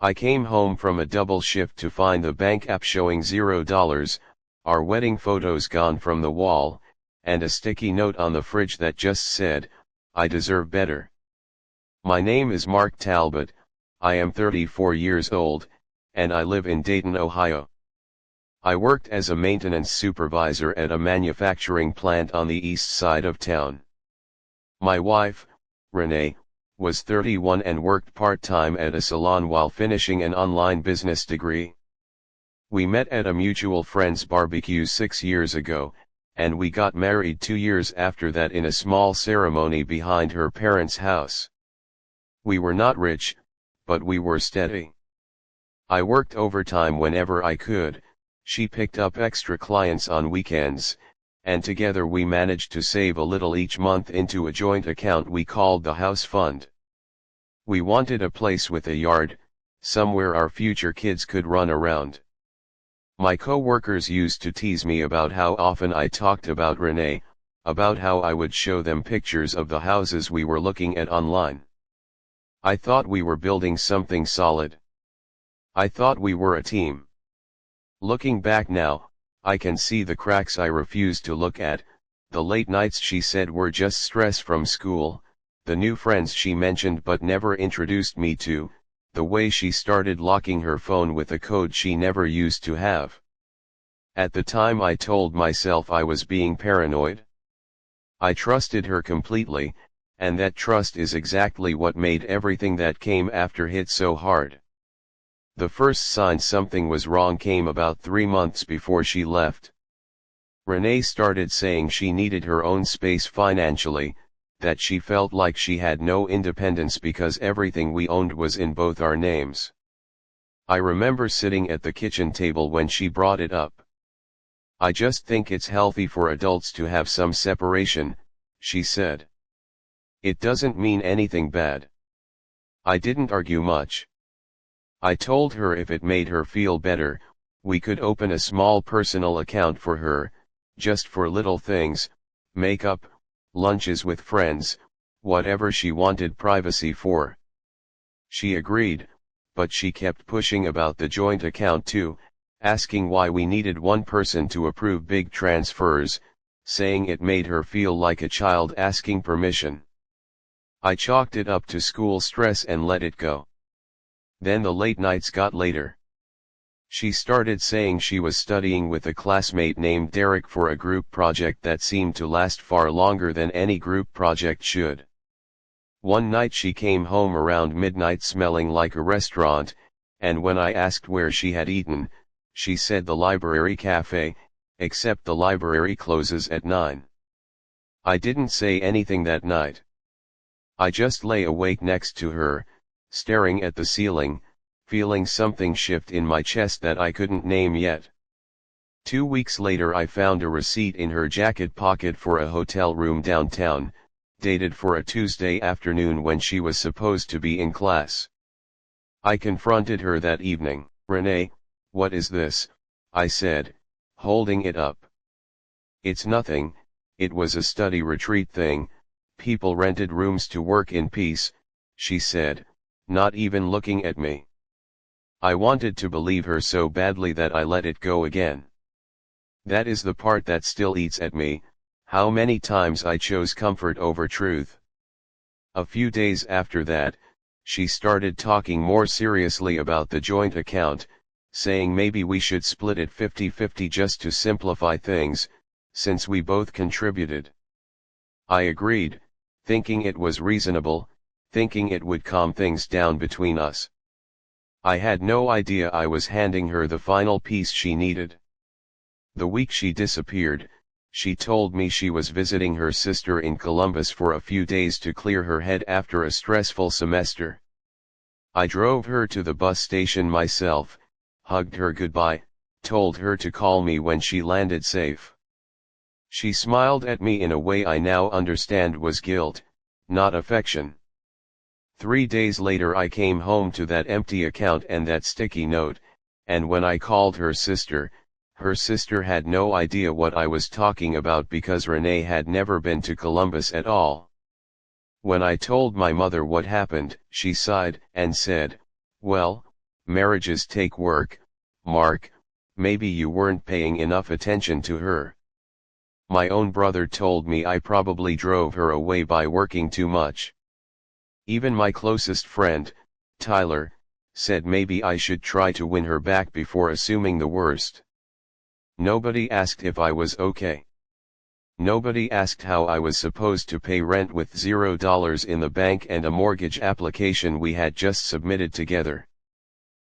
I came home from a double shift to find the bank app showing $0, our wedding photos gone from the wall, and a sticky note on the fridge that just said, "I deserve better." My name is Mark Talbot, I am 34 years old, and I live in Dayton, Ohio. I worked as a maintenance supervisor at a manufacturing plant on the east side of town. My wife, Renee, was 31 and worked part-time at a salon while finishing an online business degree. We met at a mutual friend's barbecue 6 years ago, and we got married 2 years after that in a small ceremony behind her parents' house. We were not rich, but we were steady. I worked overtime whenever I could, she picked up extra clients on weekends, and together we managed to save a little each month into a joint account we called the house fund. We wanted a place with a yard, somewhere our future kids could run around. My co-workers used to tease me about how often I talked about Renee, about how I would show them pictures of the houses we were looking at online. I thought we were building something solid. I thought we were a team. Looking back now, I can see the cracks I refused to look at, the late nights she said were just stress from school, the new friends she mentioned but never introduced me to, the way she started locking her phone with a code she never used to have. At the time I told myself I was being paranoid. I trusted her completely, and that trust is exactly what made everything that came after hit so hard. The first sign something was wrong came about 3 months before she left. Renee started saying she needed her own space financially, that she felt like she had no independence because everything we owned was in both our names. I remember sitting at the kitchen table when she brought it up. "I just think it's healthy for adults to have some separation," she said. "It doesn't mean anything bad." I didn't argue much. I told her if it made her feel better, we could open a small personal account for her, just for little things, makeup, lunches with friends, whatever she wanted privacy for. She agreed, but she kept pushing about the joint account too, asking why we needed one person to approve big transfers, saying it made her feel like a child asking permission. I chalked it up to school stress and let it go. Then the late nights got later. She started saying she was studying with a classmate named Derek for a group project that seemed to last far longer than any group project should. One night she came home around midnight smelling like a restaurant, and when I asked where she had eaten, she said the library cafe, except the library closes at 9. I didn't say anything that night. I just lay awake next to her, staring at the ceiling, feeling something shift in my chest that I couldn't name yet. 2 weeks later I found a receipt in her jacket pocket for a hotel room downtown, dated for a Tuesday afternoon when she was supposed to be in class. I confronted her that evening. "Renee, what is this?" I said, holding it up. "It's nothing, it was a study retreat thing, people rented rooms to work in peace," she said, not even looking at me. I wanted to believe her so badly that I let it go again. That is the part that still eats at me, how many times I chose comfort over truth. A few days after that, she started talking more seriously about the joint account, saying maybe we should split it 50-50 just to simplify things, since we both contributed. I agreed, thinking it was reasonable, thinking it would calm things down between us. I had no idea I was handing her the final piece she needed. The week she disappeared, she told me she was visiting her sister in Columbus for a few days to clear her head after a stressful semester. I drove her to the bus station myself, hugged her goodbye, told her to call me when she landed safe. She smiled at me in a way I now understand was guilt, not affection. 3 days later I came home to that empty account and that sticky note, and when I called her sister had no idea what I was talking about because Renee had never been to Columbus at all. When I told my mother what happened, she sighed and said, "Well, Marriages take work, Mark, maybe you weren't paying enough attention to her. My own brother told me I probably drove her away by working too much. Even my closest friend, Tyler, said maybe I should try to win her back before assuming the worst. Nobody asked if I was okay. Nobody asked how I was supposed to pay rent with $0 in the bank and a mortgage application we had just submitted together.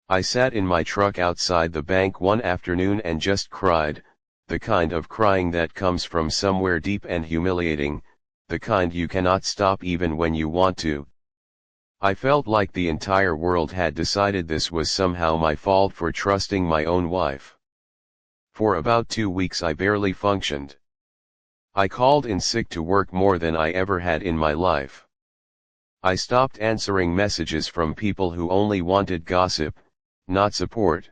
I sat in my truck outside the bank one afternoon and just cried, the kind of crying that comes from somewhere deep and humiliating, the kind you cannot stop even when you want to. I felt like the entire world had decided this was somehow my fault for trusting my own wife. For about 2 weeks I barely functioned. I called in sick to work more than I ever had in my life. I stopped answering messages from people who only wanted gossip, not support.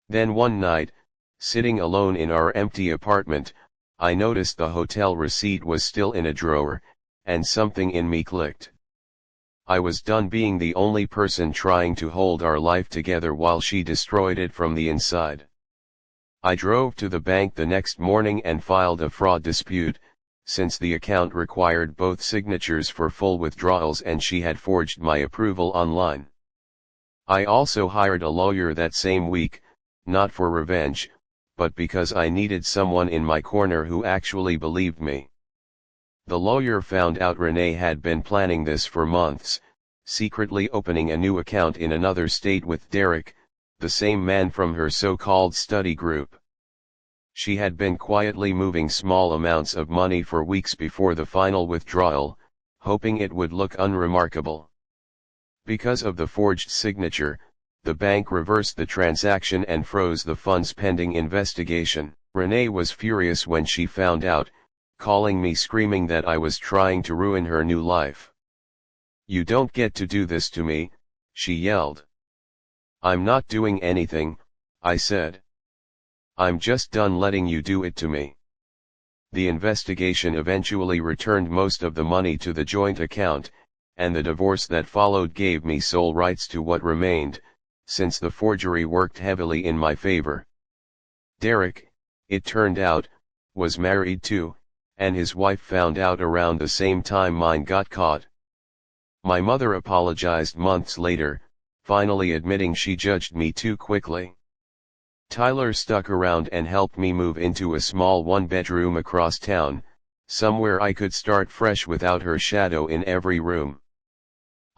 Then one night, sitting alone in our empty apartment, I noticed the hotel receipt was still in a drawer, and something in me clicked. I was done being the only person trying to hold our life together while she destroyed it from the inside. I drove to the bank the next morning and filed a fraud dispute, since the account required both signatures for full withdrawals and she had forged my approval online. I also hired a lawyer that same week, not for revenge, but because I needed someone in my corner who actually believed me. The lawyer found out Renee had been planning this for months, secretly opening a new account in another state with Derek, the same man from her so-called study group. She had been quietly moving small amounts of money for weeks before the final withdrawal, hoping it would look unremarkable. Because of the forged signature, the bank reversed the transaction and froze the funds pending investigation. Renee was furious when she found out, calling me screaming that I was trying to ruin her new life. "You don't get to do this to me," she yelled. "I'm not doing anything," I said. "I'm just done letting you do it to me." The investigation eventually returned most of the money to the joint account, and the divorce that followed gave me sole rights to what remained, since the forgery worked heavily in my favor. Derek, it turned out, was married too, and his wife found out around the same time mine got caught. My mother apologized months later, finally admitting she judged me too quickly. Tyler stuck around and helped me move into a small one-bedroom across town, somewhere I could start fresh without her shadow in every room.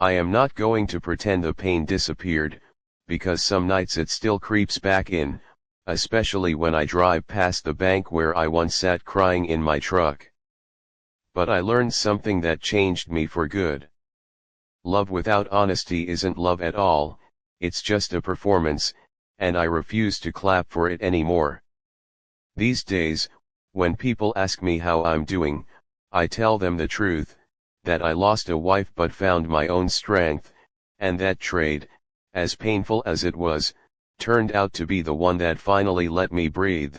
I am not going to pretend the pain disappeared, because some nights it still creeps back in, especially when I drive past the bank where I once sat crying in my truck. But I learned something that changed me for good. Love without honesty isn't love at all, it's just a performance, and I refuse to clap for it anymore. These days, when people ask me how I'm doing, I tell them the truth, that I lost a wife but found my own strength, and that trade, as painful as it was, turned out to be the one that finally let me breathe.